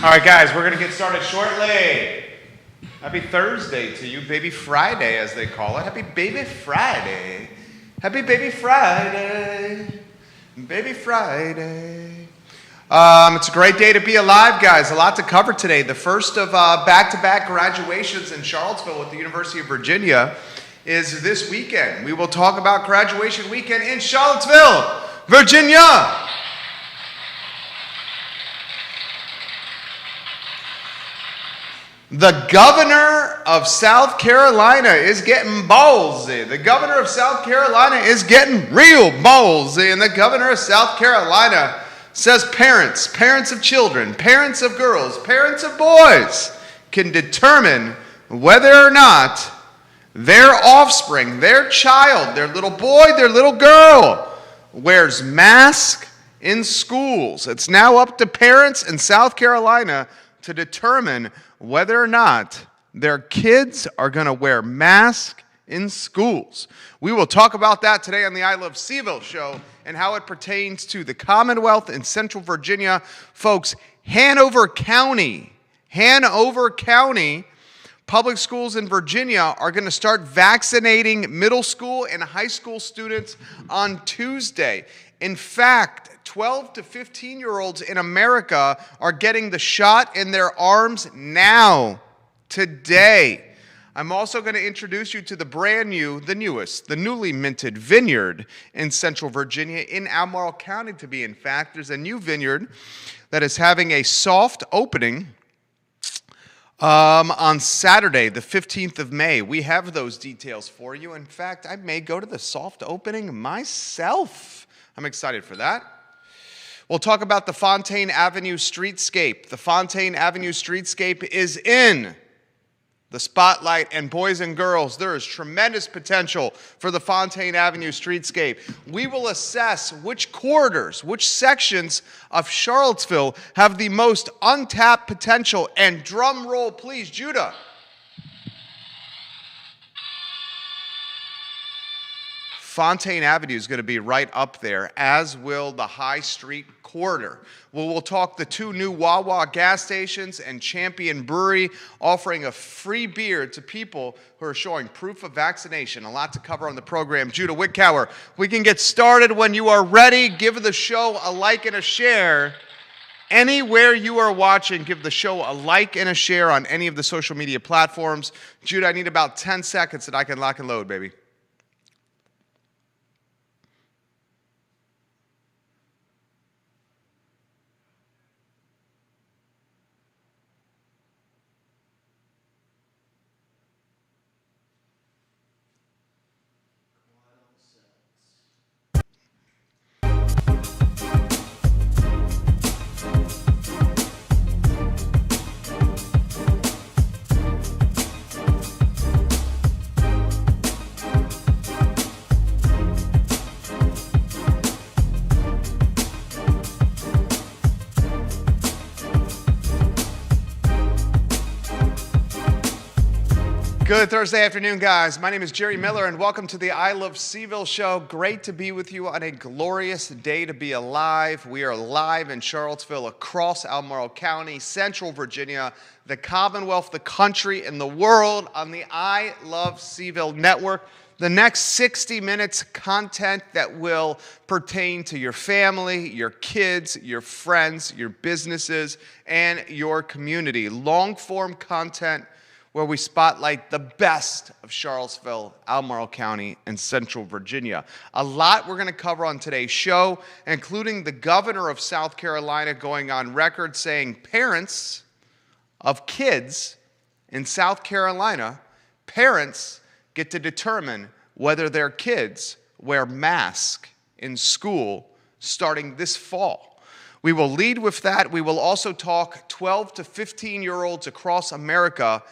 All right, guys, we're going to get started shortly. Happy Thursday to you, Baby Friday, as they call it. Happy Baby Friday. Happy Baby Friday. Baby Friday. It's a great day to be alive, guys. A lot to cover today. The first of back-to-back graduations in Charlottesville with the University of Virginia is this weekend. We will talk about graduation weekend in Charlottesville, Virginia. The governor of South Carolina is getting ballsy. The governor of South Carolina is getting real ballsy. And the governor of South Carolina says parents of children, parents of girls, parents of boys can determine whether or not their offspring, their child, their little boy, their little girl wears mask in schools. It's now up to parents in South Carolina to determine whether or not their kids are going to wear masks in schools. We will talk about that today on the I Love CVille show and how it pertains to the Commonwealth in Central Virginia. Folks, Hanover County public schools in Virginia are going to start vaccinating middle school and high school students on Tuesday. In fact, 12 to 15-year-olds in America are getting the shot in their arms now, today. I'm also going to introduce you to the newly minted vineyard in Central Virginia, in Albemarle County to be in fact. There's a new vineyard that is having a soft opening on Saturday, the 15th of May. We have those details for you. In fact, I may go to the soft opening myself. I'm excited for that. We'll talk about the Fontaine Avenue streetscape. The Fontaine Avenue streetscape is in the spotlight, and boys and girls, there is tremendous potential for the Fontaine Avenue streetscape. We will assess which corridors, which sections of Charlottesville have the most untapped potential. And drum roll, please, Judah. Fontaine Avenue is going to be right up there, as will the High Street corridor. We'll talk the two new Wawa gas stations and Champion Brewery offering a free beer to people who are showing proof of vaccination. A lot to cover on the program. Judah Wickower, we can get started when you are ready. Give the show a like and a share. Anywhere you are watching, give the show a like and a share on any of the social media platforms. Judah, I need about 10 seconds that I can lock and load, baby. Good Thursday afternoon, guys. My name is Jerry Miller, and welcome to the I Love CVille show. Great to be with you on a glorious day to be alive. We are live in Charlottesville, across Albemarle County, Central Virginia, the Commonwealth, the country, and the world on the I Love CVille network. The next 60 minutes content that will pertain to your family, your kids, your friends, your businesses, and your community. Long-form content where we spotlight the best of Charlottesville, Albemarle County, and Central Virginia. A lot we're going to cover on today's show, including the governor of South Carolina going on record saying parents of kids in South Carolina, parents get to determine whether their kids wear masks in school starting this fall. We will lead with that. We will also talk 12 to 15-year-olds across America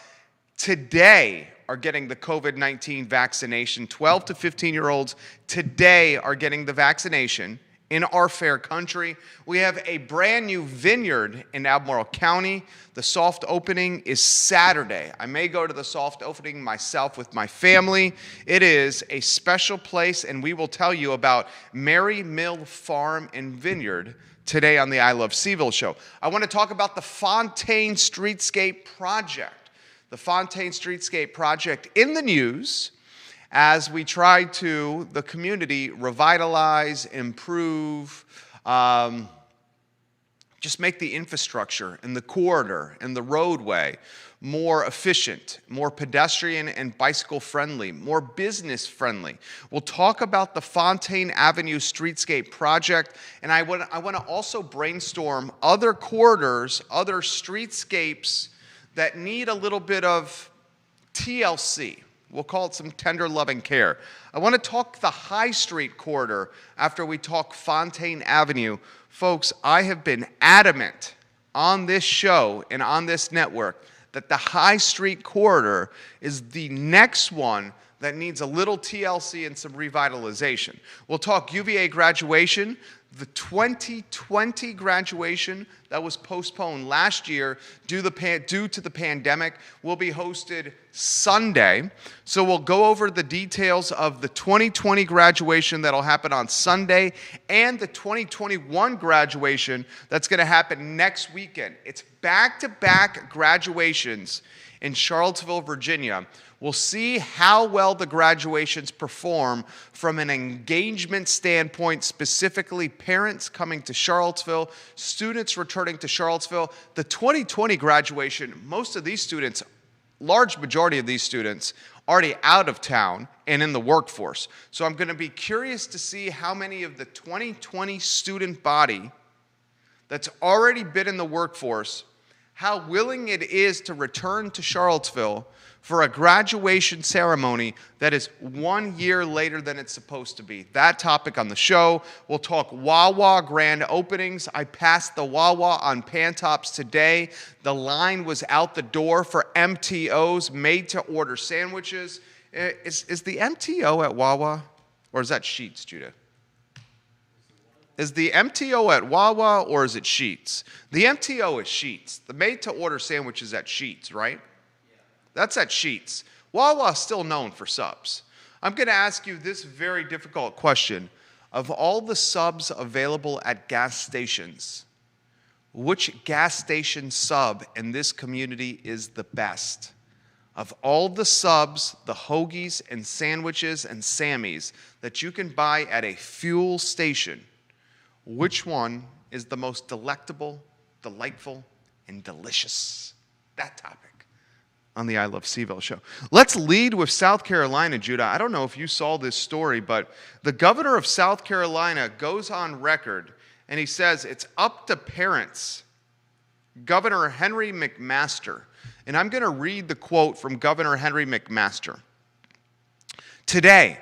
today are getting the COVID-19 vaccination. 12 to 15-year-olds today are getting the vaccination in our fair country. We have a brand new vineyard in Albemarle County. The soft opening is Saturday. I may go to the soft opening myself with my family. It is a special place, and we will tell you about Mary Mill Farm and Vineyard today on the I Love CVille show. I want to talk about the Fontaine Streetscape Project. The Fontaine Streetscape Project in the news as we try to, the community, revitalize, improve, just make the infrastructure and the corridor and the roadway more efficient, more pedestrian and bicycle friendly, more business friendly. We'll talk about the Fontaine Avenue Streetscape Project, and I want to also brainstorm other corridors, other streetscapes that need a little bit of TLC. We'll call it some tender loving care. I want to talk the High Street corridor after we talk Fontaine Avenue. Folks, I have been adamant on this show and on this network that the High Street corridor is the next one that needs a little TLC and some revitalization. We'll talk UVA graduation. The 2020 graduation that was postponed last year due to the pandemic will be hosted Sunday. So we'll go over the details of the 2020 graduation that'll happen on Sunday and the 2021 graduation that's going to happen next weekend. It's back-to-back graduations in Charlottesville, Virginia. We'll see how well the graduations perform from an engagement standpoint, specifically parents coming to Charlottesville, students returning to Charlottesville. The 2020 graduation, most of these students, large majority of these students, already out of town and in the workforce. So I'm going to be curious to see how many of the 2020 student body that's already been in the workforce, how willing it is to return to Charlottesville for a graduation ceremony that is 1 year later than it's supposed to be. That topic on the show. We'll talk Wawa grand openings. I passed the Wawa on Pantops today. The line was out the door for MTOs, made-to-order sandwiches. Is the MTO at Wawa, or is that Sheetz, Judah? Is the MTO at Wawa, or is it Sheetz? The MTO is Sheetz. The made-to-order sandwich is at Sheetz, right? That's at Sheetz. Wawa's still known for subs. I'm going to ask you this very difficult question. Of all the subs available at gas stations, which gas station sub in this community is the best? Of all the subs, the hoagies and sandwiches and Sammys that you can buy at a fuel station, which one is the most delectable, delightful, and delicious? That topic on the I Love CVille show. Let's lead with South Carolina, Judah. I don't know if you saw this story, but the governor of South Carolina goes on record and he says it's up to parents. Governor Henry McMaster. And I'm going to read the quote from Governor Henry McMaster. Today,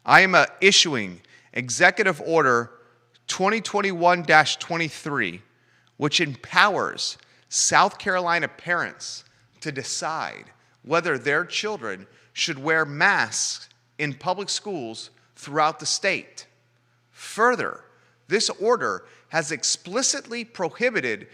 I am issuing Executive Order 2021-23, which empowers South Carolina parents to decide whether their children should wear masks in public schools throughout the state. Further, this order has explicitly prohibited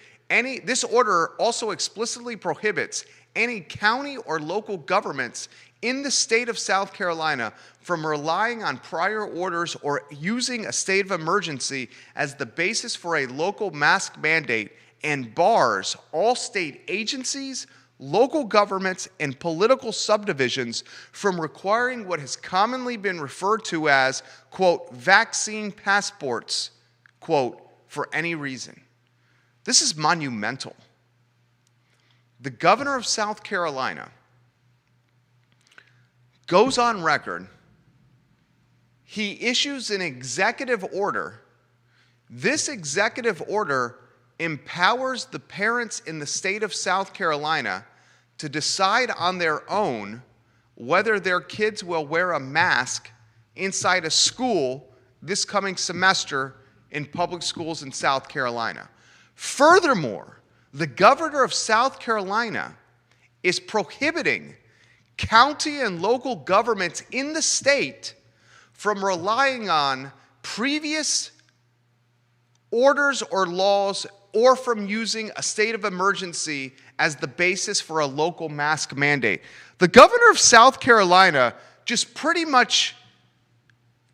this order also explicitly prohibits any county or local governments in the state of South Carolina from relying on prior orders or using a state of emergency as the basis for a local mask mandate, and bars all state agencies, local governments, and political subdivisions from requiring what has commonly been referred to as, quote, vaccine passports, quote, for any reason. This is monumental. The governor of South Carolina goes on record. He issues an executive order. This executive order empowers the parents in the state of South Carolina to decide on their own whether their kids will wear a mask inside a school this coming semester in public schools in South Carolina. Furthermore, the governor of South Carolina is prohibiting county and local governments in the state from relying on previous orders or laws or from using a state of emergency as the basis for a local mask mandate. The governor of South Carolina just pretty much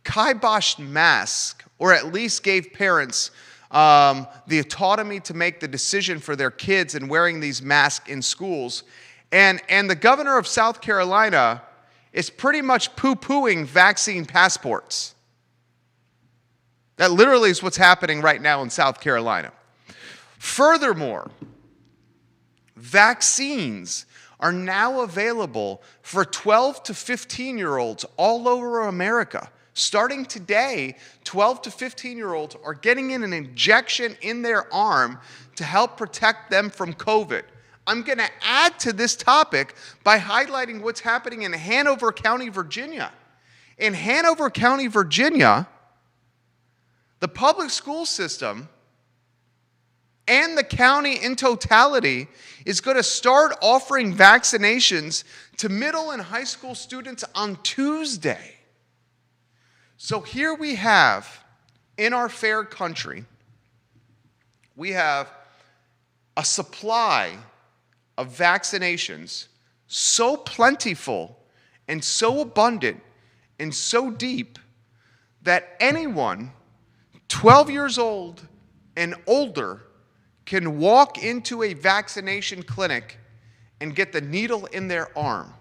kiboshed masks, or at least gave parents the autonomy to make the decision for their kids in wearing these masks in schools. And the governor of South Carolina is pretty much poo-pooing vaccine passports. That literally is what's happening right now in South Carolina. Furthermore, vaccines are now available for 12 to 15-year-olds all over America. Starting today, 12 to 15-year-olds are getting in an injection in their arm to help protect them from COVID. I'm going to add to this topic by highlighting what's happening in Hanover County, Virginia. In Hanover County, Virginia, the public school system and the county in totality is going to start offering vaccinations to middle and high school students on Tuesday. So here we have, in our fair country, we have a supply of vaccinations so plentiful and so abundant and so deep that anyone 12 years old and older can walk into a vaccination clinic and get the needle in their arm.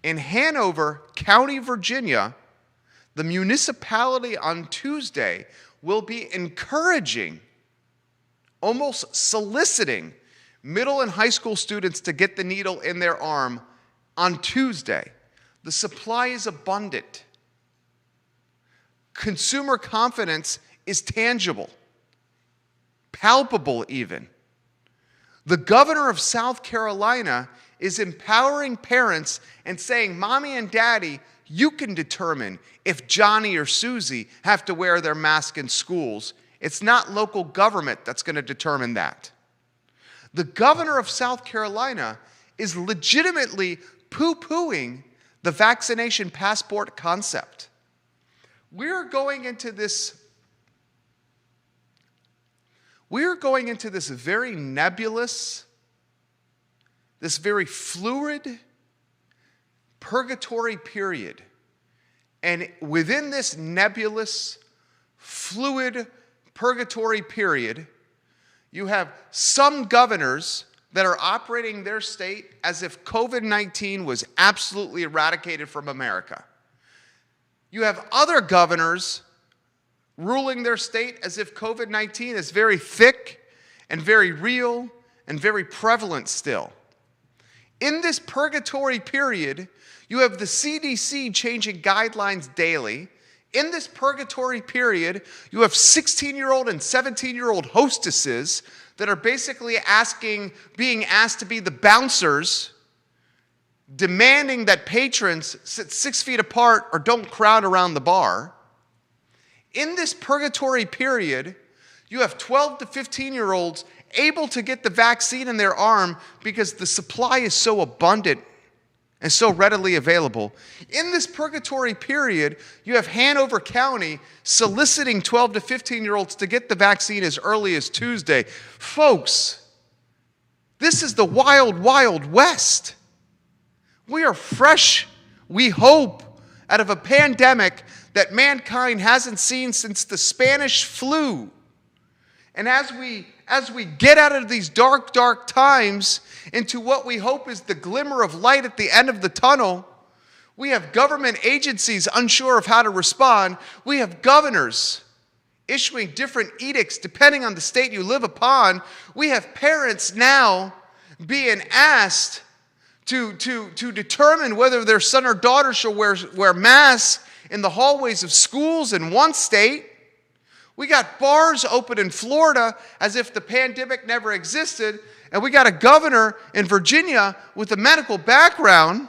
In Hanover County, Virginia, the municipality on Tuesday will be encouraging, almost soliciting, middle and high school students to get the needle in their arm on Tuesday. The supply is abundant. Consumer confidence is tangible, palpable even. The governor of South Carolina is empowering parents and saying, Mommy and Daddy, you can determine if Johnny or Susie have to wear their mask in schools. It's not local government that's going to determine that. The governor of South Carolina is legitimately poo-pooing the vaccination passport concept. We're going into this very nebulous, this very fluid purgatory period. And within this nebulous, fluid purgatory period, you have some governors that are operating their state as if COVID-19 was absolutely eradicated from America. You have other governors ruling their state as if COVID-19 is very thick and very real and very prevalent still. In this purgatory period, you have the CDC changing guidelines daily. In this purgatory period, you have 16-year-old and 17-year-old hostesses that are basically being asked to be the bouncers, demanding that patrons sit 6 feet apart or don't crowd around the bar. In this purgatory period, you have 12 to 15-year-olds able to get the vaccine in their arm because the supply is so abundant and so readily available. In this purgatory period, you have Hanover County soliciting 12 to 15-year-olds to get the vaccine as early as Tuesday. Folks, this is the wild, wild west. We are fresh, we hope, out of a pandemic that mankind hasn't seen since the Spanish flu. And as we get out of these dark, dark times into what we hope is the glimmer of light at the end of the tunnel, we have government agencies unsure of how to respond. We have governors issuing different edicts depending on the state you live upon. We have parents now being asked to determine whether their son or daughter shall wear masks in the hallways of schools in one state. We got bars open in Florida as if the pandemic never existed, and we got a governor in Virginia with a medical background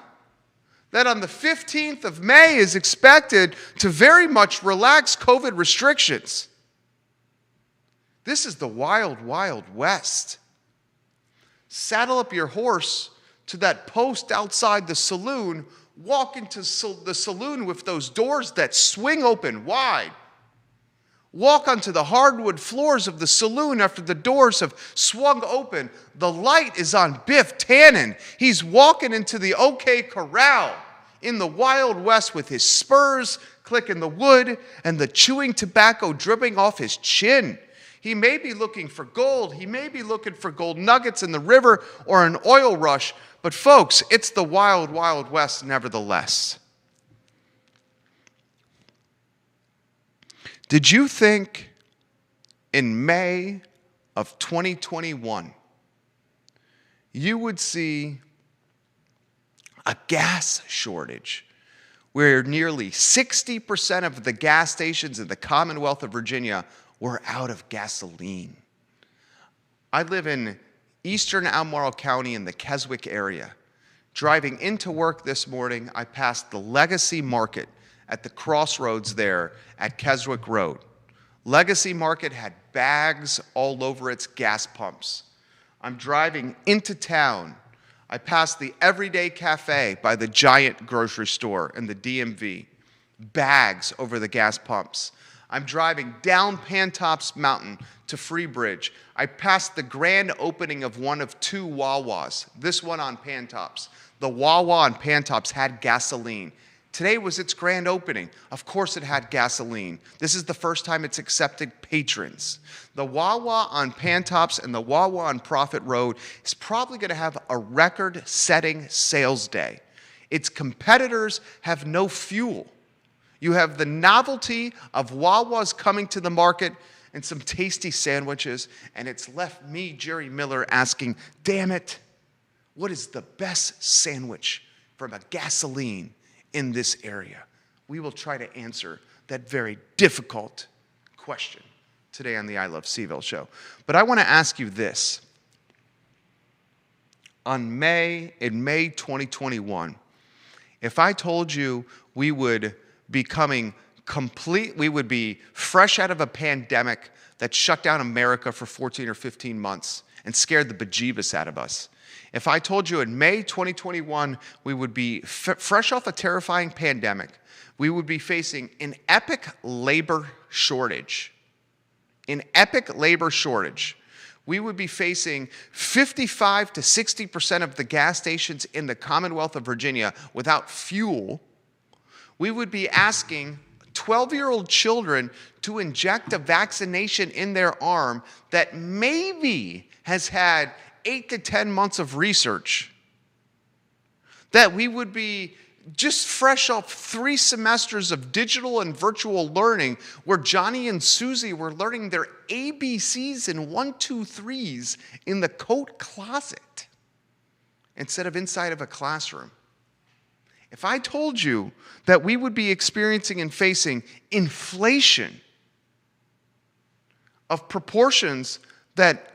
that on the 15th of May is expected to very much relax COVID restrictions. This is the wild, wild west. Saddle up your horse to that post outside the saloon, walk into the saloon with those doors that swing open wide. Walk onto the hardwood floors of the saloon after the doors have swung open. The light is on Biff Tannen. He's walking into the OK Corral in the Wild West with his spurs clicking the wood and the chewing tobacco dripping off his chin. He may be looking for gold. He may be looking for gold nuggets in the river or an oil rush. But folks, it's the wild, wild West nevertheless. Did you think in May of 2021 you would see a gas shortage where nearly 60% of the gas stations in the Commonwealth of Virginia were out of gasoline? I live in eastern Albemarle County in the Keswick area. Driving into work this morning, I passed the Legacy Market at the crossroads there at Keswick Road. Legacy Market had bags all over its gas pumps. I'm driving into town. I passed the Everyday Cafe by the Giant grocery store and the DMV. Bags over the gas pumps. I'm driving down Pantops Mountain to Freebridge. I passed the grand opening of one of two Wawas, this one on Pantops. The Wawa on Pantops had gasoline. Today was its grand opening. Of course it had gasoline. This is the first time it's accepted patrons. The Wawa on Pantops and the Wawa on Prophet Road is probably going to have a record-setting sales day. Its competitors have no fuel. You have the novelty of Wawas coming to the market and some tasty sandwiches, and it's left me, Jerry Miller, asking, damn it, what is the best sandwich from a gasoline in this area? We will try to answer that very difficult question today on the I Love CVille show. But I want to ask you this. In May 2021, if I told you we would be fresh out of a pandemic that shut down America for 14 or 15 months and scared the bejeebus out of us, if I told you in May 2021 we would be fresh off a terrifying pandemic, we would be facing an epic labor shortage, we would be facing 55 to 60% of the gas stations in the Commonwealth of Virginia without fuel, we would be asking 12-year-old children to inject a vaccination in their arm that maybe has had 8 to 10 months of research, that we would be just fresh off 3 semesters of digital and virtual learning where Johnny and Susie were learning their ABCs and 1, 2, 3s in the coat closet instead of inside of a classroom. If I told you that we would be experiencing and facing inflation of proportions that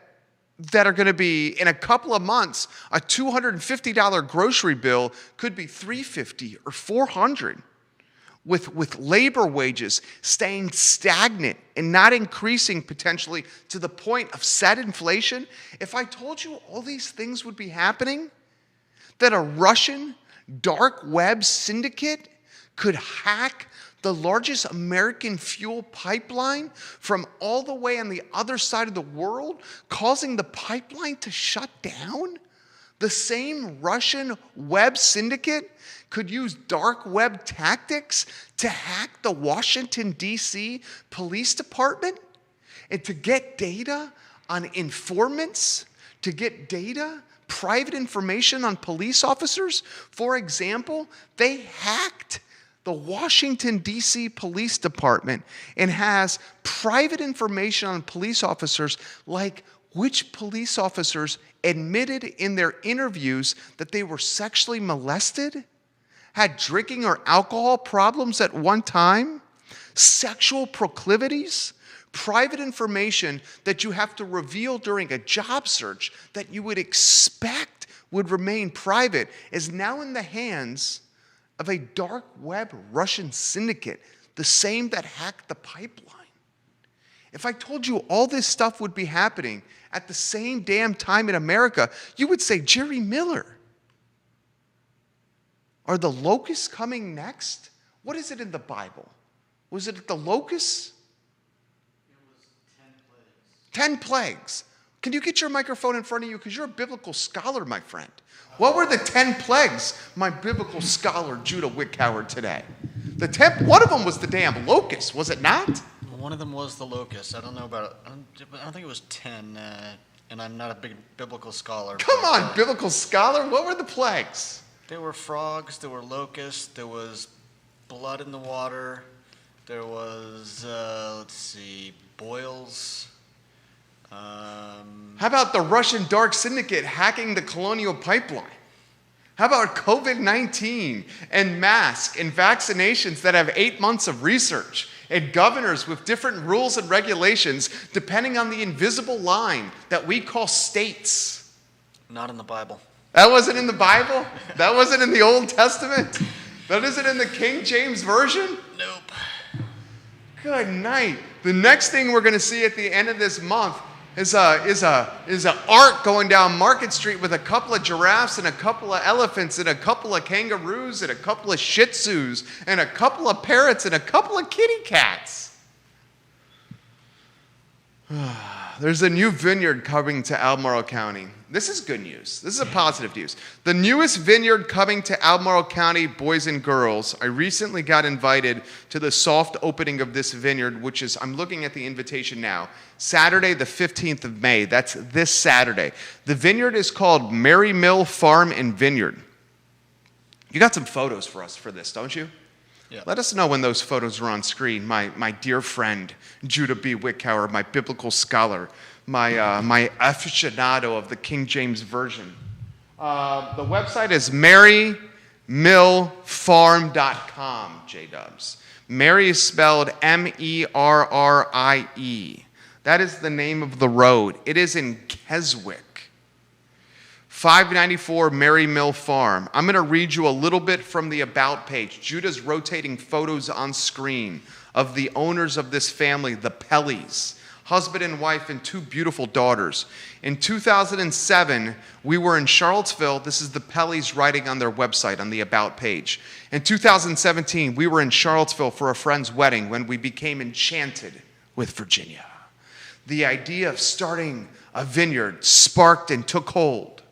are going to be, in a couple of months, a $250 grocery bill could be $350 or $400, with labor wages staying stagnant and not increasing potentially to the point of set inflation, if I told you all these things would be happening, that a Russian dark web syndicate could hack the largest American fuel pipeline from all the way on the other side of the world, causing the pipeline to shut down? The same Russian web syndicate could use dark web tactics to hack the Washington, D.C. Police Department and to get data on informants, to get data, private information on police officers. For example, they hacked the Washington, D.C. Police Department and has private information on police officers, like which police officers admitted in their interviews that they were sexually molested, had drinking or alcohol problems at one time, sexual proclivities, private information that you have to reveal during a job search that you would expect would remain private is now in the hands of a dark web Russian syndicate, the same that hacked the pipeline. If I told you all this stuff would be happening at the same damn time in America, you would say, Jerry Miller, are the locusts coming next? What is it in the Bible? Was it the locusts? 10 plagues. Can you get your microphone in front of you? Because you're a biblical scholar, my friend. What were the 10 plagues, my biblical scholar, Judah Wickhauer, today? One of them was the damn locust, was it not? One of them was the locust. I don't know about it. I don't think it was 10, and I'm not a big biblical scholar. Come on, biblical scholar. What were the plagues? There were frogs, there were locusts, there was blood in the water, there was, boils. How about the Russian dark syndicate hacking the colonial pipeline? How about COVID-19 and masks and vaccinations that have 8 months of research and governors with different rules and regulations depending on the invisible line that we call states? Not in the Bible. That wasn't in the Bible? That wasn't in the Old Testament? That isn't in the King James Version? Nope. Good night. The next thing we're going to see at the end of this month is a ark going down Market Street with a couple of giraffes and a couple of elephants and a couple of kangaroos and a couple of shih tzus and a couple of parrots and a couple of kitty cats. There's a new vineyard coming to Albemarle County. This is good news. This is a positive news. The newest vineyard coming to Albemarle County, boys and girls. I recently got invited to the soft opening of this vineyard, which is, I'm looking at the invitation now, Saturday the 15th of May. That's this Saturday. The vineyard is called Mary Mill Farm and Vineyard. You got some photos for us for this, don't you? Yeah. Let us know when those photos are on screen. My dear friend, Judah B. Wickhauer, my biblical scholar, my aficionado of the King James Version. The website is marymillfarm.com, J-dubs. Mary is spelled Merrie. That is the name of the road. It is in Keswick. 594 Mary Mill Farm. I'm going to read you a little bit from the About page. Judah's rotating photos on screen of the owners of this family, the Pelleys, husband and wife and 2 beautiful daughters. In 2007, we were in Charlottesville. This is the Pelleys writing on their website on the About page. In 2017, we were in Charlottesville for a friend's wedding when we became enchanted with Virginia. The idea of starting a vineyard sparked and took hold.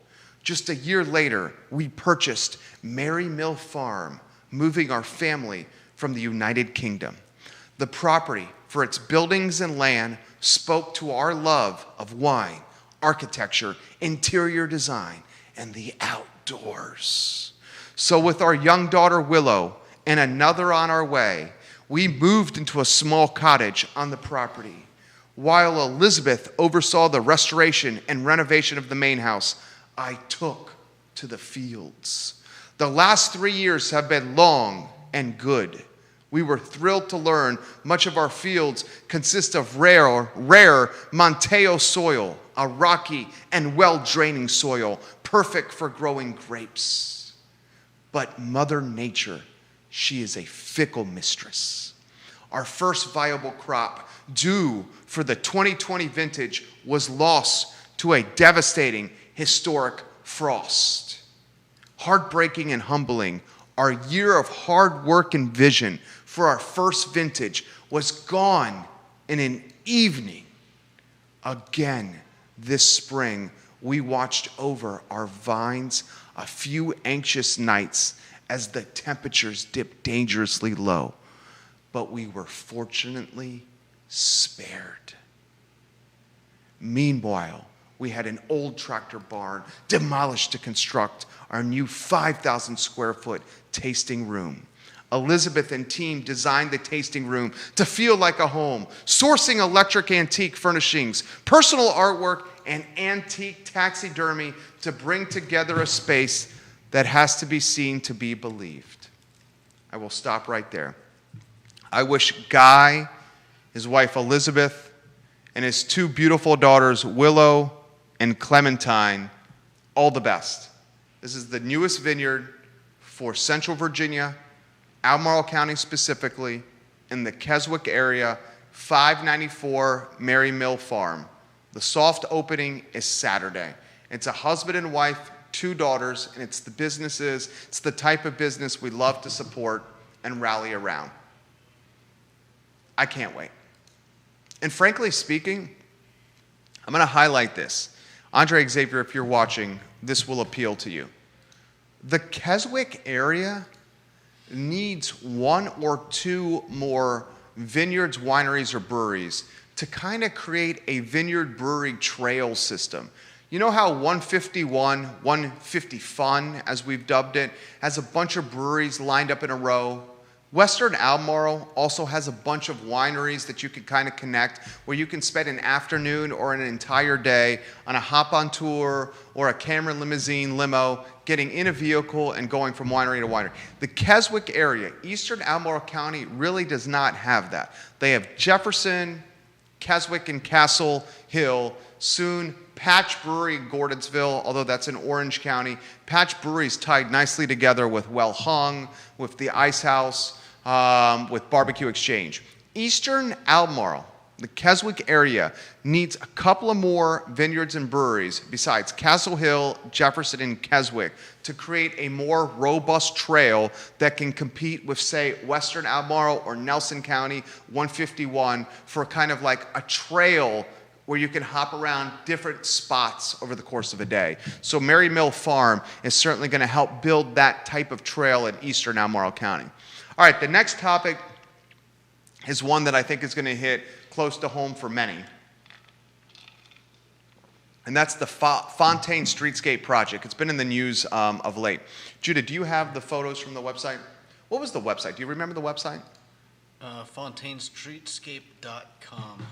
Just a year later, we purchased Mary Mill Farm, moving our family from the United Kingdom. The property, for its buildings and land, spoke to our love of wine, architecture, interior design, and the outdoors. So with our young daughter Willow and another on our way, we moved into a small cottage on the property. While Elizabeth oversaw the restoration and renovation of the main house, I took to the fields. The last 3 years have been long and good. We were thrilled to learn much of our fields consist of rare Monteo soil, a rocky and well-draining soil, perfect for growing grapes. But Mother Nature, she is a fickle mistress. Our first viable crop, due for the 2020 vintage, was lost to a devastating historic frost. Heartbreaking and humbling, our year of hard work and vision for our first vintage was gone in an evening. Again, this spring, we watched over our vines a few anxious nights as the temperatures dipped dangerously low, but we were fortunately spared. Meanwhile, we had an old tractor barn demolished to construct our new 5,000 square foot tasting room. Elizabeth and team designed the tasting room to feel like a home, sourcing electric antique furnishings, personal artwork, and antique taxidermy to bring together a space that has to be seen to be believed. I will stop right there. I wish Guy, his wife Elizabeth, and his 2 beautiful daughters, Willow and Clementine, all the best. This is the newest vineyard for Central Virginia, Albemarle County specifically, in the Keswick area, 594 Mary Mill Farm. The soft opening is Saturday. It's a husband and wife, 2 daughters, and it's the type of business we love to support and rally around. I can't wait. And frankly speaking, I'm going to highlight this. Andre Xavier, if you're watching, this will appeal to you. The Keswick area needs one or two more vineyards, wineries, or breweries to kind of create a vineyard brewery trail system. You know how 151, 150 Fun, as we've dubbed it, has a bunch of breweries lined up in a row? Western Albemarle also has a bunch of wineries that you can kind of connect, where you can spend an afternoon or an entire day on a hop-on tour or a Cameron limousine limo, getting in a vehicle and going from winery to winery. The Keswick area, Eastern Albemarle County, really does not have that. They have Jefferson, Keswick, and Castle Hill, soon Patch Brewery in Gordonsville, although that's in Orange County. Patch Brewery is tied nicely together with Well Hung, with the Ice House, with Barbecue Exchange. Eastern Albemarle, the Keswick area, needs a couple of more vineyards and breweries besides Castle Hill, Jefferson, and Keswick to create a more robust trail that can compete with, say, Western Albemarle or Nelson County 151 for kind of like a trail where you can hop around different spots over the course of a day. So Mary Mill Farm is certainly going to help build that type of trail in Eastern Albemarle County. All right, the next topic is one that I think is going to hit close to home for many. And that's the Fontaine Streetscape project. It's been in the news of late. Judah, do you have the photos from the website? What was the website? Do you remember the website? FontaineStreetscape.com.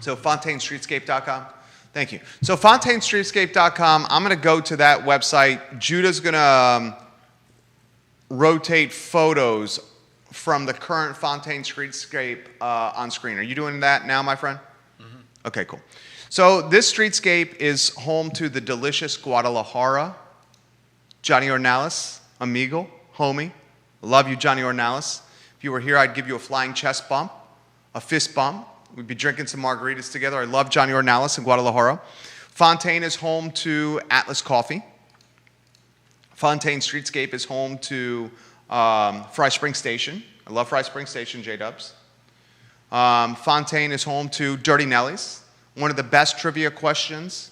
So FontaineStreetscape.com? Thank you. So FontaineStreetscape.com, I'm going to go to that website. Judah's going to rotate photos from the current Fontaine Streetscape on screen. Are you doing that now, my friend? Mm-hmm. Okay, cool. So this streetscape is home to the delicious Guadalajara. Johnny Ornales, amigo, homie. Love you, Johnny Ornales. If you were here, I'd give you a flying chest bump, a fist bump. We'd be drinking some margaritas together. I love Johnny Ornales in Guadalajara. Fontaine is home to Atlas Coffee. Fontaine Streetscape is home to Fry Spring Station. I love Fry Spring Station, J-Dubs. Fontaine is home to Dirty Nelly's. One of the best trivia questions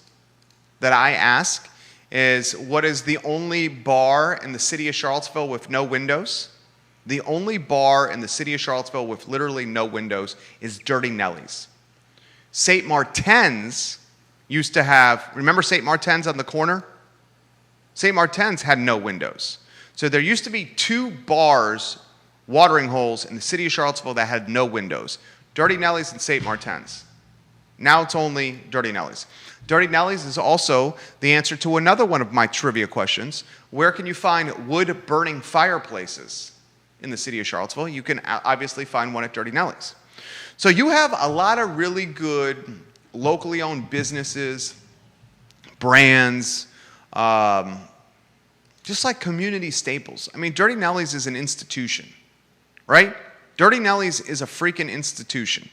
that I ask is, what is the only bar in the city of Charlottesville with no windows? The only bar in the city of Charlottesville with literally no windows is Dirty Nelly's. St. Martin's used to have, remember St. Martin's on the corner? St. Martin's had no windows. So there used to be two bars, watering holes, in the city of Charlottesville that had no windows. Dirty Nelly's and St. Martin's. Now it's only Dirty Nelly's. Dirty Nelly's is also the answer to another one of my trivia questions. Where can you find wood-burning fireplaces in the city of Charlottesville? You can obviously find one at Dirty Nelly's. So you have a lot of really good locally owned businesses, brands, just like community staples. I mean, Dirty Nelly's is an institution, right? Dirty Nelly's is a freaking institution.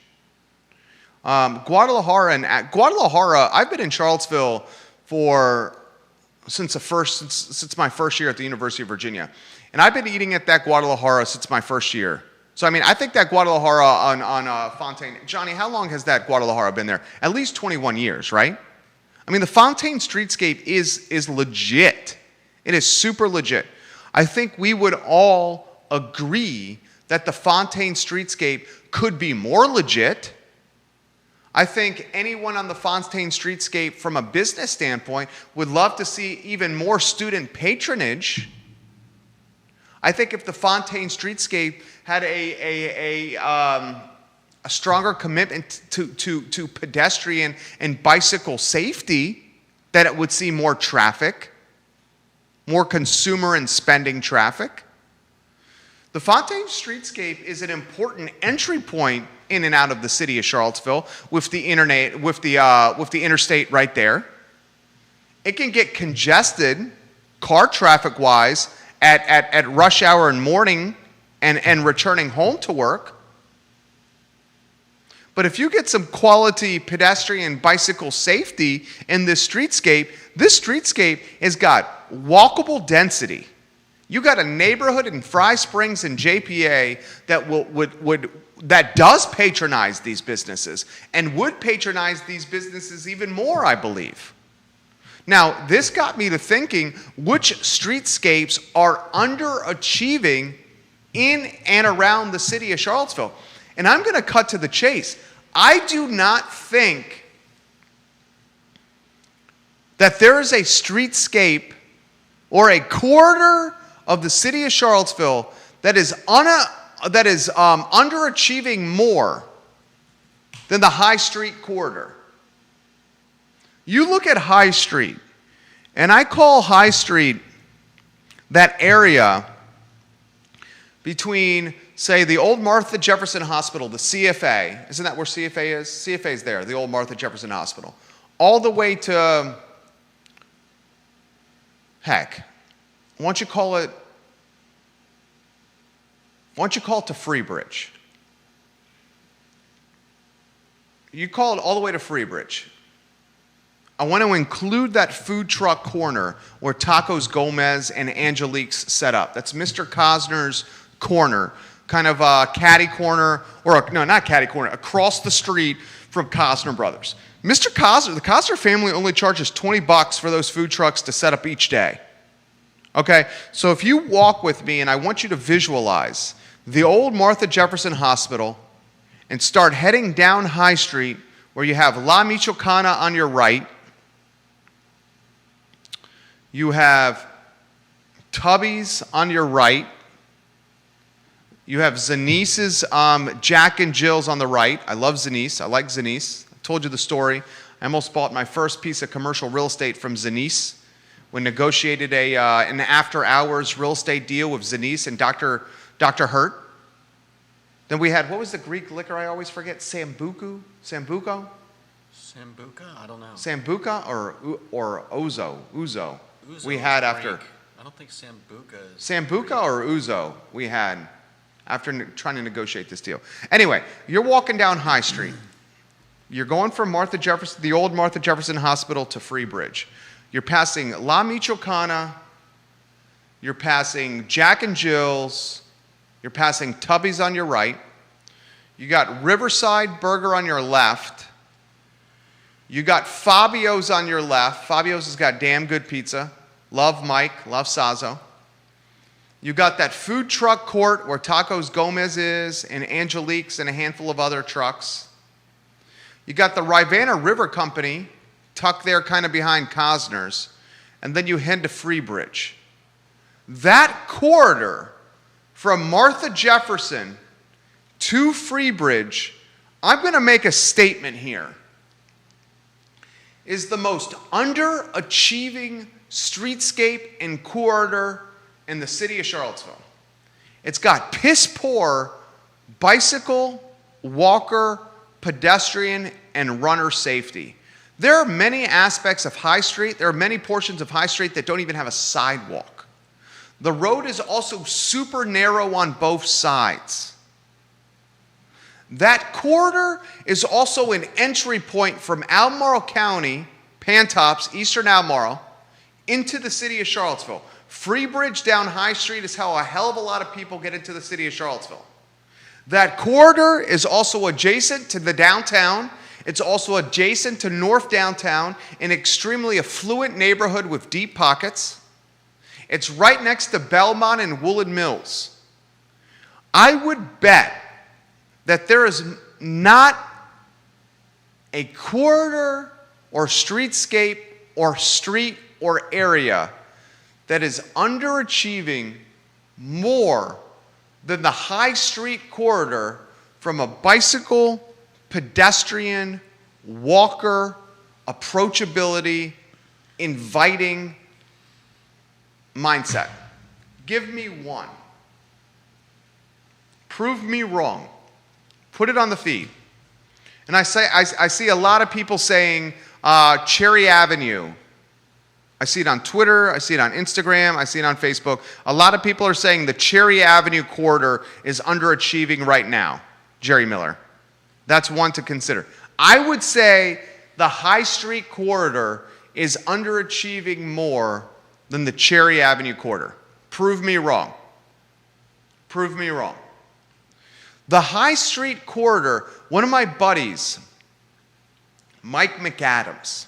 Guadalajara, I've been in Charlottesville since my first year at the University of Virginia. And I've been eating at that Guadalajara since my first year. So, I mean, I think that Guadalajara on Fontaine, Johnny, how long has that Guadalajara been there? At least 21 years, right? I mean, the Fontaine Streetscape is legit. It is super legit. I think we would all agree that the Fontaine Streetscape could be more legit. I think anyone on the Fontaine Streetscape from a business standpoint would love to see even more student patronage. I think if the Fontaine Streetscape had a stronger commitment to pedestrian and bicycle safety, that it would see more traffic, more consumer and spending traffic. The Fontaine Streetscape is an important entry point in and out of the city of Charlottesville with the interstate right there. It can get congested, car traffic-wise, at rush hour and morning and returning home to work. But if you get some quality pedestrian bicycle safety in this streetscape has got walkable density. You got a neighborhood in Fry Springs and JPA that that does patronize these businesses and would patronize these businesses even more, I believe. Now, this got me to thinking, which streetscapes are underachieving in and around the city of Charlottesville? And I'm going to cut to the chase. I do not think that there is a streetscape or a corridor of the city of Charlottesville that is underachieving more than the High Street corridor. You look at High Street, and I call High Street that area between, say, the old Martha Jefferson Hospital, the CFA. Isn't that where CFA is? CFA is there, the old Martha Jefferson Hospital. All the way to, heck, why don't you call it to Freebridge? You call it all the way to Freebridge. I want to include that food truck corner where Tacos Gomez and Angelique's set up. That's Mr. Cosner's corner, kind of a caddy corner, no, not caddy corner, across the street from Cosner Brothers. Mr. Cosner, the Cosner family only charges $20 for those food trucks to set up each day. Okay, so if you walk with me, and I want you to visualize the old Martha Jefferson Hospital and start heading down High Street where you have La Michoacana on your right, you have Tubby's on your right, you have Zanice's Jack and Jill's on the right. I love Zanice. I like Zanice. I told you the story. I almost bought my first piece of commercial real estate from Zanice. We negotiated an after-hours real estate deal with Zanice and Dr. Hurt. Then we had, what was the Greek liquor I always forget? Sambuco? Sambuca? I don't know. Sambuca or Ouzo? Ouzo we had after. I don't think Sambuca is. Sambuca or Ouzo we had after trying to negotiate this deal. Anyway, you're walking down High Street. You're going from the old Martha Jefferson Hospital to Freebridge. You're passing La Michoacana. You're passing Jack and Jill's. You're passing Tubby's on your right. You got Riverside Burger on your left. You got Fabio's on your left. Fabio's has got damn good pizza. Love Mike, love Sazo. You got that food truck court where Tacos Gomez is and Angelique's and a handful of other trucks. You got the Rivanna River Company tucked there kind of behind Cosner's. And then you head to Freebridge. That corridor from Martha Jefferson to Freebridge, I'm going to make a statement here, is the most underachieving streetscape and corridor in the city of Charlottesville. It's got piss poor bicycle, walker, pedestrian, and runner safety. There are many aspects of High Street, there are many portions of High Street that don't even have a sidewalk. The road is also super narrow on both sides. That corridor is also an entry point from Albemarle County, Pantops, Eastern Albemarle, into the city of Charlottesville. Freebridge down High Street is how a hell of a lot of people get into the city of Charlottesville. That corridor is also adjacent to the downtown. It's also adjacent to North Downtown, an extremely affluent neighborhood with deep pockets. It's right next to Belmont and Woollen Mills. I would bet that there is not a corridor or streetscape or street or area that is underachieving more than the High Street corridor from a bicycle, pedestrian, walker, approachability, inviting mindset. Give me one. Prove me wrong. Put it on the feed. And I see a lot of people saying Cherry Avenue. I see it on Twitter, I see it on Instagram, I see it on Facebook. A lot of people are saying the Cherry Avenue corridor is underachieving right now. Jerry Miller. That's one to consider. I would say the High Street corridor is underachieving more than the Cherry Avenue corridor. Prove me wrong. Prove me wrong. The High Street corridor, one of my buddies, Mike McAdams.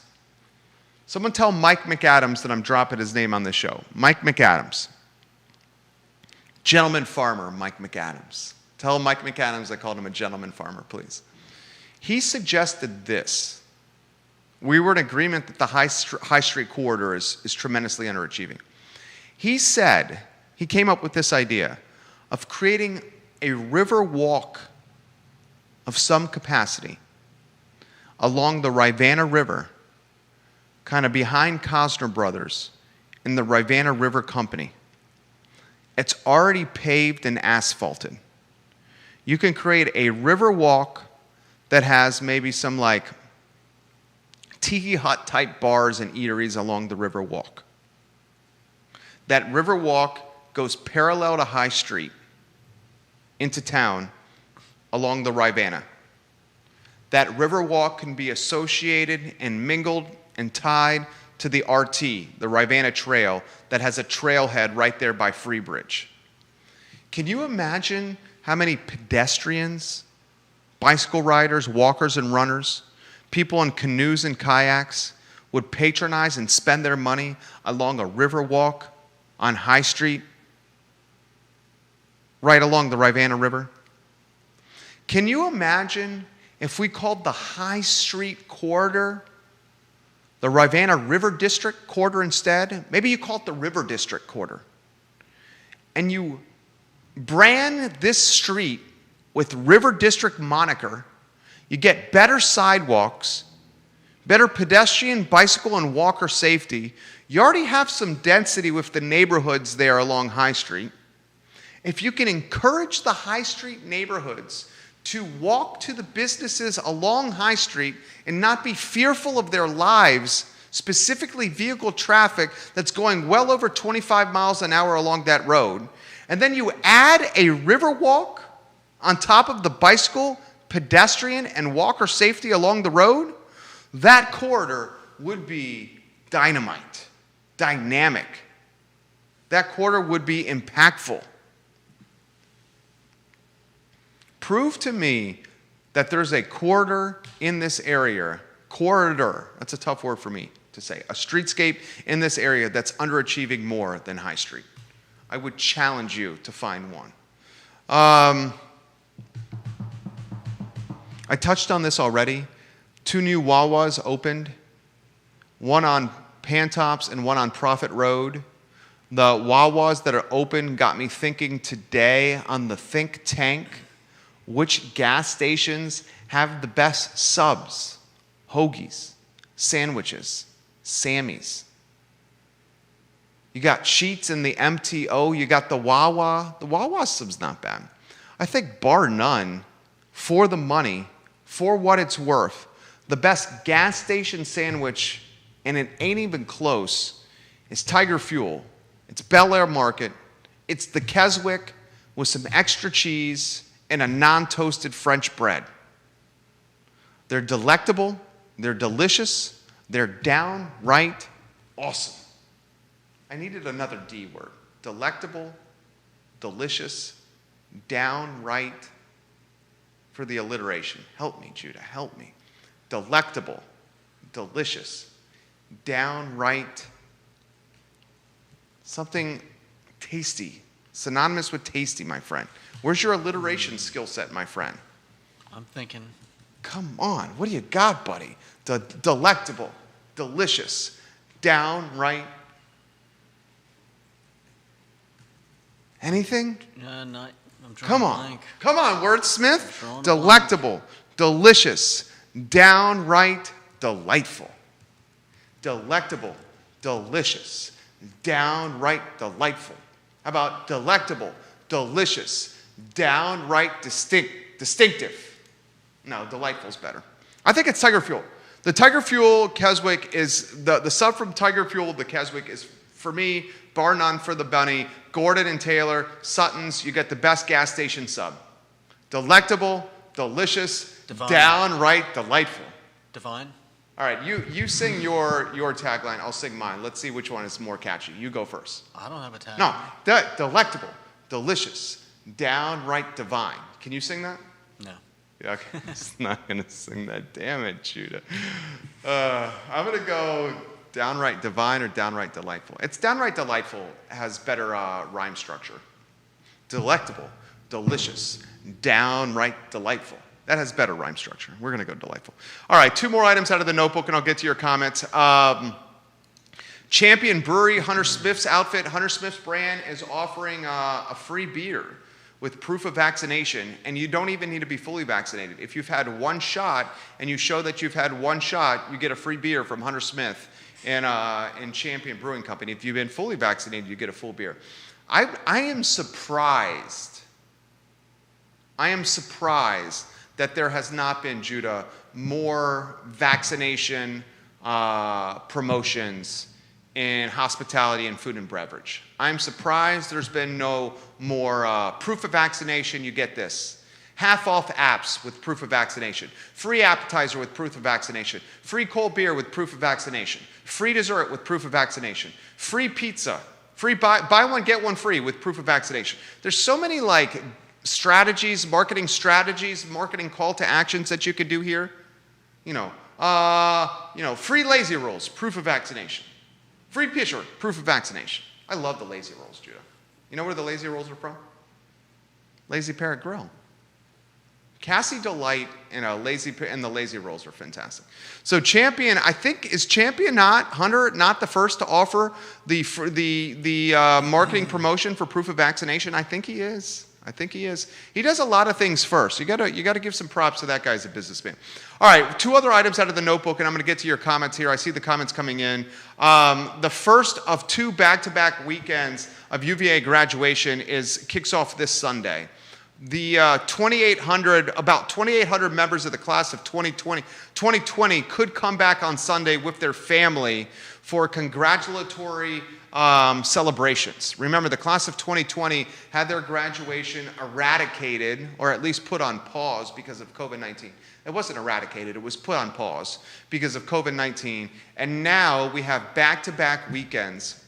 Someone tell Mike McAdams that I'm dropping his name on this show. Mike McAdams. Gentleman farmer, Mike McAdams. Tell Mike McAdams I called him a gentleman farmer, please. He suggested this. We were in agreement that the High Street corridor is tremendously underachieving. He said, he came up with this idea of creating a river walk of some capacity along the Rivanna River, kind of behind Cosner Brothers in the Rivanna River Company. It's already paved and asphalted. You can create a river walk that has maybe some like tiki hut type bars and eateries along the river walk. That river walk goes parallel to High Street into town along the Rivanna. That river walk can be associated and mingled and tied to the RT, the Rivanna Trail, that has a trailhead right there by Freebridge. Can you imagine how many pedestrians, bicycle riders, walkers and runners, people in canoes and kayaks would patronize and spend their money along a river walk on High Street, right along the Rivanna River? Can you imagine if we called the High Street corridor the Rivanna River District corridor instead? Maybe you call it the River District corridor. And you brand this street with River District moniker. You get better sidewalks, better pedestrian, bicycle, and walker safety. You already have some density with the neighborhoods there along High Street. If you can encourage the High Street neighborhoods to walk to the businesses along High Street and not be fearful of their lives, specifically vehicle traffic that's going well over 25 miles an hour along that road, and then you add a river walk on top of the bicycle, pedestrian, and walker safety along the road, that corridor would be dynamite, dynamic. That corridor would be impactful. Prove to me that there's a corridor in this area, corridor, that's a tough word for me to say, a streetscape in this area that's underachieving more than High Street. I would challenge you to find one. I touched on this already. 2 new Wawas opened, one on Pantops and one on Prophet Road. The Wawas that are open got me thinking today on the think tank. Which gas stations have the best subs, hoagies, sandwiches, Sammys? You got Sheetz and the MTO. You got the Wawa. The Wawa sub's not bad. I think bar none, for the money, for what it's worth, the best gas station sandwich, and it ain't even close, is Tiger Fuel. It's Bel Air Market. It's the Keswick with some extra cheese and a non-toasted French bread. They're delectable, they're delicious, they're downright awesome. I needed another D word. Delectable, delicious, downright, for the alliteration. Help me, Judah, help me. Delectable, delicious, downright, something tasty, synonymous with tasty, my friend. Where's your alliteration skill set, my friend? I'm thinking. Come on, what do you got, buddy? Delectable, delicious, downright. Anything? I'm drawing Come a on. blank. Come on, wordsmith. Drawing a Delectable, delicious, downright delightful. Delectable, delicious, downright delightful. How about delectable, delicious, downright distinctive? No, delightful's better. I think it's Tiger Fuel. The Tiger Fuel Keswick is, the sub from Tiger Fuel, the Keswick is, for me, bar none for the bunny. Gordon and Taylor, Sutton's, you get the best gas station sub. Delectable, delicious, Divine. downright delightful. Divine? All right, you sing your tagline. I'll sing mine. Let's see which one is more catchy. You go first. I don't have a tag. No, delectable, delicious, downright divine. Can you sing that? No. Yeah, okay. It's not gonna sing that. Damn it, Judah. I'm gonna go downright divine or downright delightful. It's downright delightful has better rhyme structure. Delectable, delicious, downright delightful. That has better rhyme structure. We're gonna go delightful. All right, 2 more items out of the notebook, and I'll get to your comments. Champion Brewery, Hunter Smith's outfit. Hunter Smith's brand is offering a free beer with proof of vaccination, and you don't even need to be fully vaccinated. If you've had 1 shot and you show that you've had 1 shot, you get a free beer from Hunter Smith and Champion Brewing Company. If you've been fully vaccinated, you get a full beer. I am surprised. I am surprised that there has not been, Judah, more vaccination promotions in hospitality and food and beverage. I'm surprised there's been no more proof of vaccination. You get this. Half off apps with proof of vaccination. Free appetizer with proof of vaccination. Free cold beer with proof of vaccination. Free dessert with proof of vaccination. Free pizza. Free buy one, get one free with proof of vaccination. There's so many strategies, marketing call to actions that you could do here. Free lazy rolls, proof of vaccination. Free pitcher, proof of vaccination. I love the lazy rolls, Judah. You know where the lazy rolls are from? Lazy Parrot Grill. Cassie Delight and the lazy rolls are fantastic. So Champion, I think, is Champion Hunter not the first to offer the marketing promotion for proof of vaccination? I think he is. He does a lot of things first. You gotta give some props to that guy as a businessman. All right, 2 other items out of the notebook, and I'm gonna get to your comments here. I see the comments coming in. The first of 2 back-to-back weekends of UVA graduation kicks off this Sunday. The about 2,800 members of the class of 2020 could come back on Sunday with their family for congratulatory celebrations. Remember, the class of 2020 had their graduation eradicated, or at least put on pause because of COVID-19. It wasn't eradicated, it was put on pause because of COVID-19. And now we have back-to-back weekends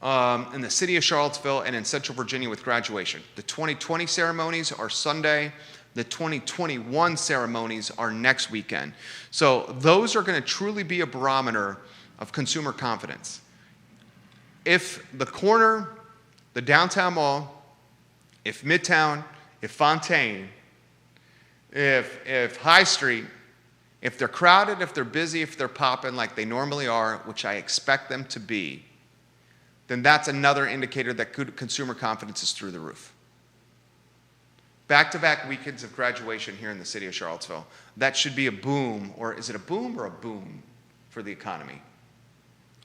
in the city of Charlottesville and in Central Virginia with graduation. The 2020 ceremonies are Sunday. The 2021 ceremonies are next weekend. So those are going to truly be a barometer of consumer confidence. If the corner, the downtown mall, if Midtown, if Fontaine, if High Street, if they're crowded, if they're busy, if they're popping like they normally are, which I expect them to be, then that's another indicator that consumer confidence is through the roof. Back-to-back weekends of graduation here in the city of Charlottesville. That should be a boom, or is it a boom or a boom for the economy?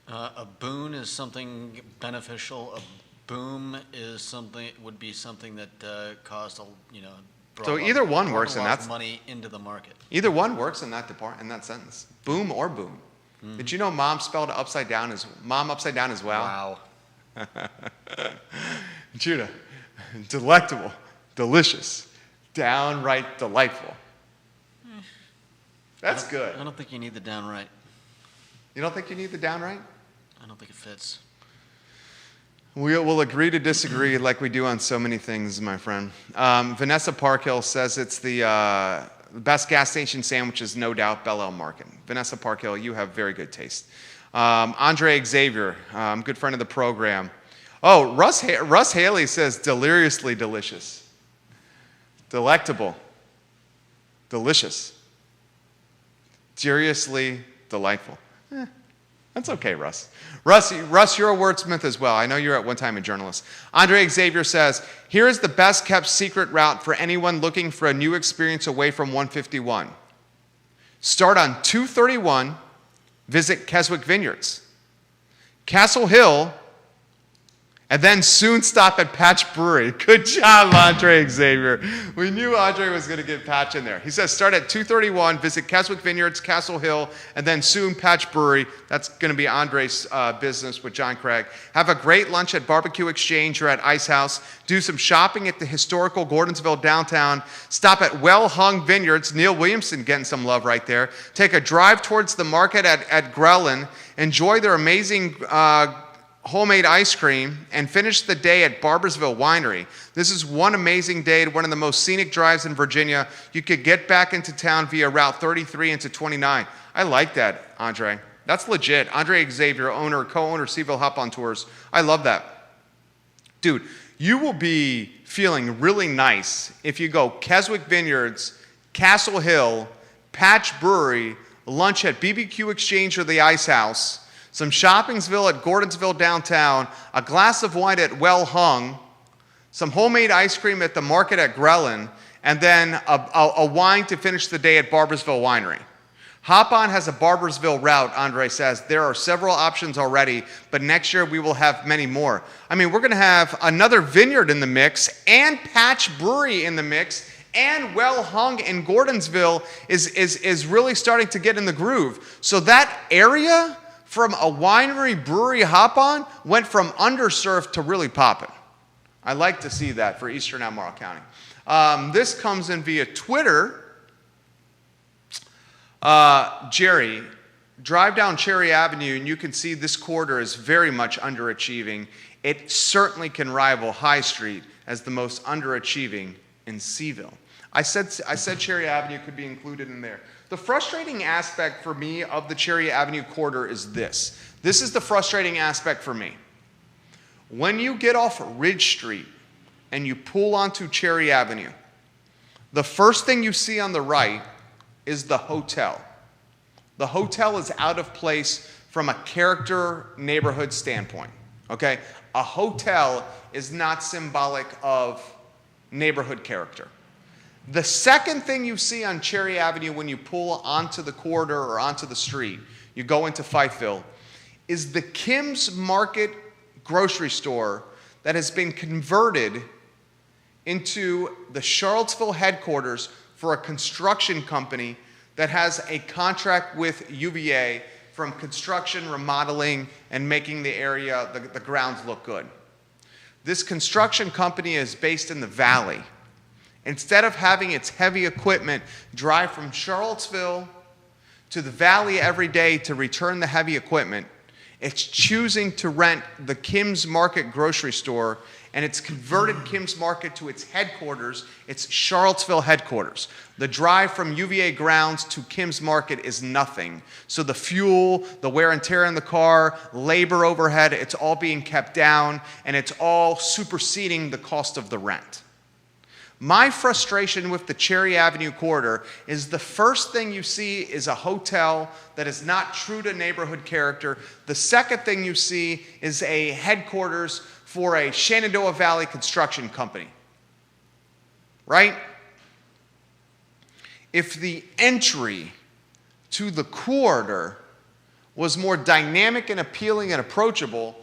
A boon is something beneficial. A boom would be something that caused So either one works, and that's money into the market. Either one works in that sentence. Boom or boom. Mm-hmm. Did you know mom spelled upside down as well? Wow. Judah, delectable, delicious, downright delightful. That's good. I don't think you need the downright. You don't think you need the downright? I don't think it fits. We'll agree to disagree like we do on so many things, my friend. Vanessa Parkhill says it's the best gas station sandwiches, no doubt, Belle Market. Vanessa Parkhill, you have very good taste. Andre Xavier, good friend of the program. Oh, Russ Haley says deliriously delicious. Delectable. Delicious. Seriously delightful. That's okay, Russ. Russ, you're a wordsmith as well. I know you're at one time a journalist. Andre Xavier says, here is the best kept secret route for anyone looking for a new experience away from 151. Start on 231, visit Keswick Vineyards. Castle Hill And then soon stop at Patch Brewery. Good job, Andre Xavier. We knew Andre was going to get Patch in there. He says start at 231, visit Keswick Vineyards, Castle Hill, and then soon Patch Brewery. That's going to be Andre's business with John Craig. Have a great lunch at Barbecue Exchange or at Ice House. Do some shopping at the historical Gordonsville downtown. Stop at Well Hung Vineyards. Neil Williamson getting some love right there. Take a drive towards the market at Grelin. Enjoy their amazing homemade ice cream, and finish the day at Barboursville Winery. This is one amazing day, one of the most scenic drives in Virginia. You could get back into town via Route 33 into 29. I like that, Andre. That's legit. Andre Xavier, owner, co-owner, Seville Hop on Tours. I love that. Dude, you will be feeling really nice if you go Keswick Vineyards, Castle Hill, Patch Brewery, lunch at BBQ Exchange or the Ice House, some Shoppingsville at Gordonsville downtown, a glass of wine at Well Hung, some homemade ice cream at the market at Grelin, and then a wine to finish the day at Barboursville Winery. Hop On has a Barboursville route, Andre says. There are several options already, but next year we will have many more. I mean, we're going to have another vineyard in the mix and Patch Brewery in the mix, and Well Hung in Gordonsville is really starting to get in the groove. So that area from a winery, brewery, hop on, went from underserved to really popping. I like to see that for Eastern Albemarle County. This comes in via Twitter. Jerry, drive down Cherry Avenue and you can see this quarter is very much underachieving. It certainly can rival High Street as the most underachieving in Seville. I said Cherry Avenue could be included in there. The frustrating aspect for me of the Cherry Avenue quarter is this. This is the frustrating aspect for me. When you get off Ridge Street and you pull onto Cherry Avenue, the first thing you see on the right is the hotel. The hotel is out of place from a character neighborhood standpoint, okay? A hotel is not symbolic of neighborhood character. The second thing you see on Cherry Avenue when you pull onto the corridor or onto the street, you go into Fifeville, is the Kim's Market grocery store that has been converted into the Charlottesville headquarters for a construction company that has a contract with UVA from construction, remodeling, and making the area, the grounds look good. This construction company is based in the Valley. Instead of having its heavy equipment drive from Charlottesville to the Valley every day to return the heavy equipment, it's choosing to rent the Kim's Market grocery store, and it's converted Kim's Market to its headquarters, its Charlottesville headquarters. The drive from UVA grounds to Kim's Market is nothing. So the fuel, the wear and tear in the car, labor overhead, it's all being kept down, and it's all superseding the cost of the rent. My frustration with the Cherry Avenue corridor is the first thing you see is a hotel that is not true to neighborhood character. The second thing you see is a headquarters for a Shenandoah Valley construction company. Right? If the entry to the corridor was more dynamic and appealing and approachable,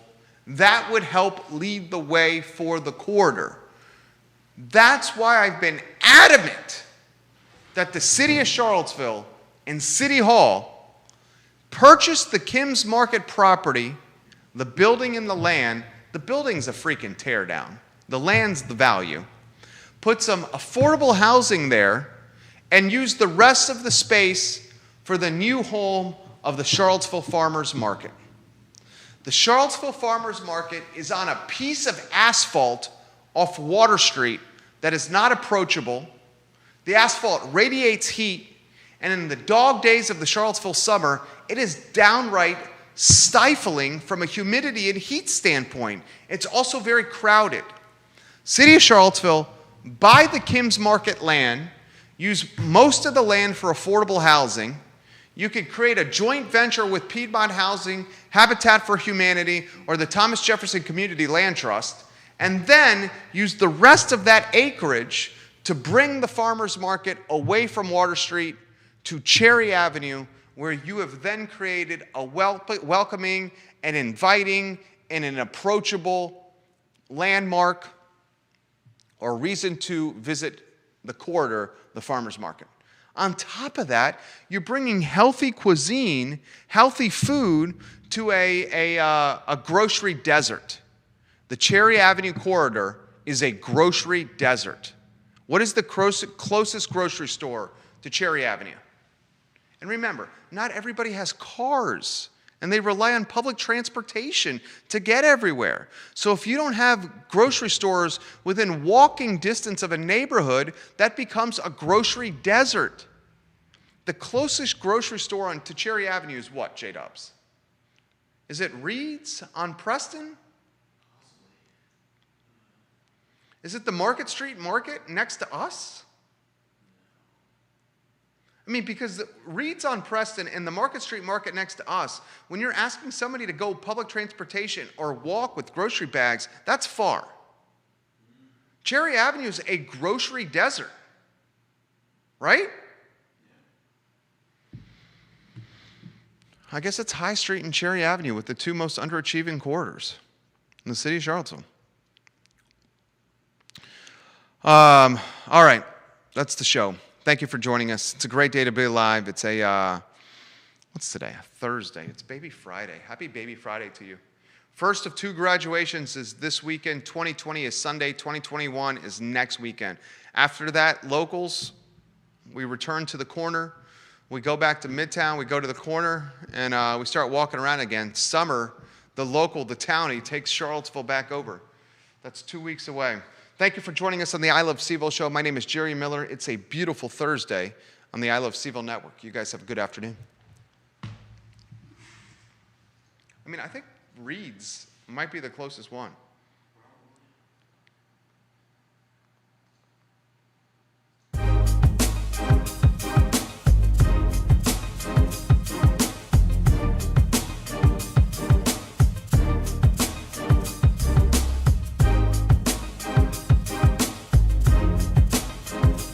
that would help lead the way for the corridor. That's why I've been adamant that the city of Charlottesville and City Hall purchase the Kim's Market property, the building and the land. The building's a freaking teardown. The land's the value. Put some affordable housing there and use the rest of the space for the new home of the Charlottesville Farmers Market. The Charlottesville Farmers Market is on a piece of asphalt off Water Street that is not approachable. The asphalt radiates heat, and in the dog days of the Charlottesville summer, it is downright stifling from a humidity and heat standpoint. It's also very crowded. City of Charlottesville, buy the Kim's Market land, use most of the land for affordable housing. You could create a joint venture with Piedmont Housing, Habitat for Humanity, or the Thomas Jefferson Community Land Trust, and then use the rest of that acreage to bring the farmers market away from Water Street to Cherry Avenue, where you have then created a welcoming and inviting and an approachable landmark or reason to visit the corridor, the farmer's market. On top of that, you're bringing healthy cuisine, healthy food to a grocery desert. The Cherry Avenue corridor is a grocery desert. What is the closest grocery store to Cherry Avenue? And remember, not everybody has cars, and they rely on public transportation to get everywhere. So if you don't have grocery stores within walking distance of a neighborhood, that becomes a grocery desert. The closest grocery store to Cherry Avenue is what, J-Dubs? Is it Reed's on Preston? Is it the Market Street Market next to us? I mean, because the Reed's on Preston and the Market Street Market next to us, when you're asking somebody to go public transportation or walk with grocery bags, that's far. Cherry Avenue is a grocery desert, right? I guess it's High Street and Cherry Avenue with the two most underachieving corridors in the city of Charlottesville. All right, that's the show. Thank you for joining us. It's a great day to be alive. It's what's today? A Thursday. It's Baby Friday. Happy Baby Friday to you. First of two graduations is this weekend. 2020 is Sunday. 2021 is next weekend. After that, locals, we return to the corner. We go back to Midtown. We go to the corner, and we start walking around again. Summer, the townie, takes Charlottesville back over. That's 2 weeks away. Thank you for joining us on the I Love CVille show. My name is Jerry Miller. It's a beautiful Thursday on the I Love CVille network. You guys have a good afternoon. I mean, I think Reed's might be the closest one.